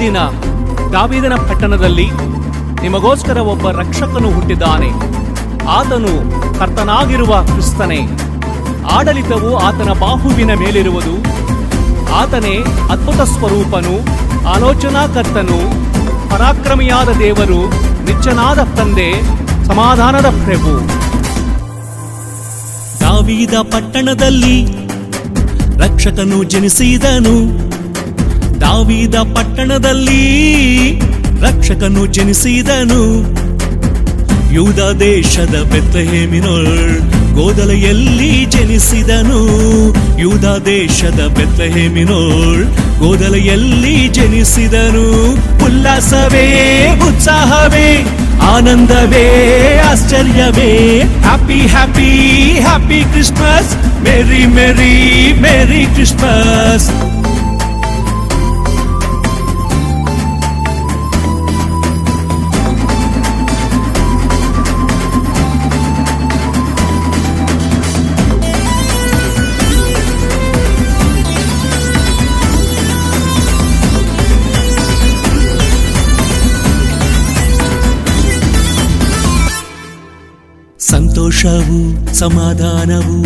ದಿನ ದಾವೀದನ ಪಟ್ಟಣದಲ್ಲಿ ನಿಮಗೋಸ್ಕರ ಒಬ್ಬ ರಕ್ಷಕನು ಹುಟ್ಟಿದ್ದಾನೆ. ಆತನು ಕರ್ತನಾಗಿರುವ ಕ್ರಿಸ್ತನೇ. ಆಡಳಿತವು ಆತನ ಬಾಹುವಿನ ಮೇಲಿರುವುದು. ಆತನೇ ಅದ್ಭುತ ಸ್ವರೂಪನು, ಆಲೋಚನಾಕರ್ತನು, ಪರಾಕ್ರಮಿಯಾದ ದೇವರು, ನಿತ್ಯನಾದ ತಂದೆ, ಸಮಾಧಾನದ ಪ್ರಭು. ದಾವೀದ ಪಟ್ಟಣದಲ್ಲಿ ರಕ್ಷಕನು ಜನಿಸಿದನು. ದಾವೀದ ಪಟ್ಟಣದಲ್ಲಿ ರಕ್ಷಕನು ಜನಿಸಿದನು. ಯೂದ ದೇಶದ ಬೆತ್ಲೆಹೇಮಿನೊಳ್ ಗೋದಲೆಯಲ್ಲಿ ಜನಿಸಿದನು. ಯೂದ ದೇಶದ ಬೆತ್ಲೆಹೇಮಿನೊಳ್ ಗೋದಲೆಯಲ್ಲಿ ಜನಿಸಿದನು. ಉಲ್ಲಾಸವೇ, ಉತ್ಸಾಹವೇ, ಆನಂದವೇ, ಆಶ್ಚರ್ಯವೇ. Happy happy happy Christmas, merry merry merry Christmas. ಸಂತೋಷವು ಸಮಾಧಾನವು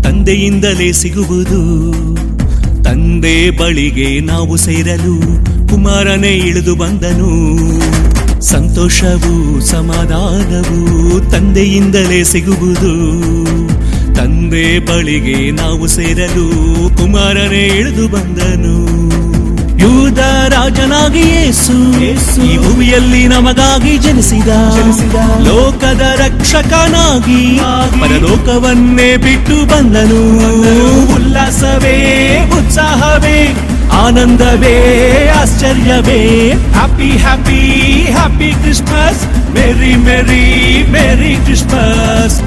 ತಂದೆಯಿಂದಲೇ ಸಿಗುವುದು. ತಂದೆ ಬಳಿಗೆ ನಾವು ಸೇರಲು ಕುಮಾರನೇ ಇಳಿದು ಬಂದನು. ಸಂತೋಷವು ಸಮಾಧಾನವು ತಂದೆಯಿಂದಲೇ ಸಿಗುವುದು. ತಂದೆ ಬಳಿಗೆ ನಾವು ಸೇರಲು ಕುಮಾರನೇ ಇಳಿದು ಬಂದನು. ಯೂದ ರಾಜನಾಗಿ ಯೇಸು ಈ ಭೂಮಿಯಲ್ಲಿ ನಮಗಾಗಿ ಜನಿಸಿದ. ಲೋಕದ ರಕ್ಷಕನಾಗಿ ಪರಲೋಕವನ್ನೇ ಬಿಟ್ಟು ಬಂದನು. ಉಲ್ಲಾಸವೇ, ಉತ್ಸಾಹವೇ, ಆನಂದವೇ, ಆಶ್ಚರ್ಯವೇ. Happy happy happy Christmas, merry merry merry Christmas.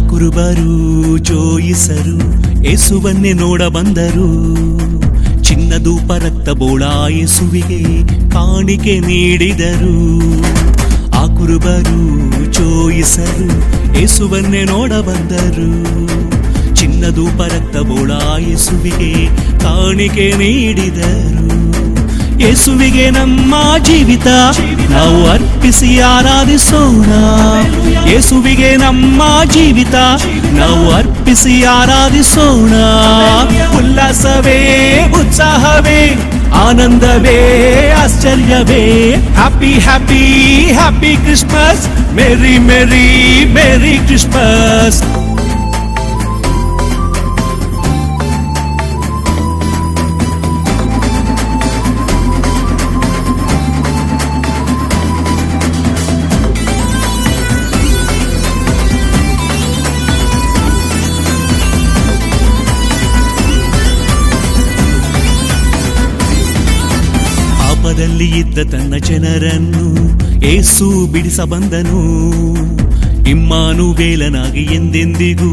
ಕುರುಬರು ಜೋಯಿಸರು ಯೇಸುವನ್ನೇ ನೋಡ ಬಂದರು. ಚಿನ್ನದೂಪ ರಕ್ತ ಬೋಳ ಯೇಸುವಿಗೆ ಕಾಣಿಕೆ ನೀಡಿದರು. ಆ ಕುರುಬರು ಜೋಯಿಸರು ಯೇಸುವನ್ನೇ ನೋಡ ಬಂದರು. ಚಿನ್ನದೂಪ ರಕ್ತ ಬೋಳ ಯೇಸುವಿಗೆ ಕಾಣಿಕೆ ನೀಡಿದರು. ಯೇಸುವಿಗೆ ನಮ್ಮ ಜೀವಿತ ನಾವು ಅರ್ಪಿಸಿ ಆರಾಧಿಸೋಣ. ಯೇಸುವಿಗೆ ನಮ್ಮ ಜೀವಿತ ನಾವು ಅರ್ಪಿಸಿ ಆರಾಧಿಸೋಣ. ಉಲ್ಲಾಸವೇ, ಉತ್ಸಾಹವೇ, ಆನಂದವೇ, ಆಶ್ಚರ್ಯವೇ. Happy happy happy Christmas, merry merry merry Christmas. ಪಾಪದಲ್ಲಿ ಇದ್ದ ತನ್ನ ಜನರನ್ನು ಯೇಸು ಬಿಡಿಸ ಬಂದನು. ಇಮ್ಮಾನುವೇಲನಾಗಿ ಎಂದೆಂದಿಗೂ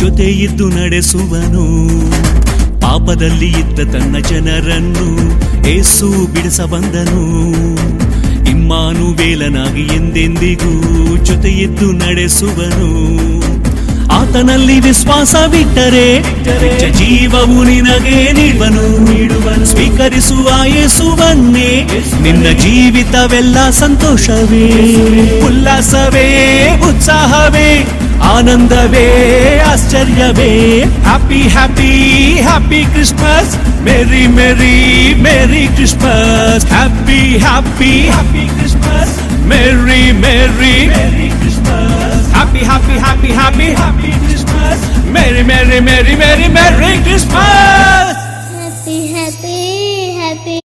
ಜೊತೆ ಇದ್ದು ನಡೆಸುವನು. ಪಾಪದಲ್ಲಿ ಇದ್ದ ತನ್ನ ಜನರನ್ನು ಯೇಸು ಬಿಡಿಸ ಬಂದನು. ಇಮ್ಮಾನುವೇಲನಾಗಿ ಎಂದೆಂದಿಗೂ ಜೊತೆ ಇದ್ದು ನಡೆಸುವನು. ಆತನಲ್ಲಿ ವಿಶ್ವಾಸವಿಟ್ಟರೆ ಜೀವವು ನಿನಗೆ ನೀಡುವನು. ಸ್ವೀಕರಿಸುವ ಯೇಸುವನ್ನೇ ನಿನ್ನ ಜೀವಿತವೆಲ್ಲ ಸಂತೋಷವೇ. ಉಲ್ಲಾಸವೇ, ಉತ್ಸಾಹವೇ, ಆನಂದವೇ, ಆಶ್ಚರ್ಯವೇ. Happy happy happy Christmas, merry merry merry Christmas. Happy happy happy Christmas, merry merry merry Christmas. Happy, happy, happy, happy, happy Christmas. Merry, merry, merry, merry, merry Christmas.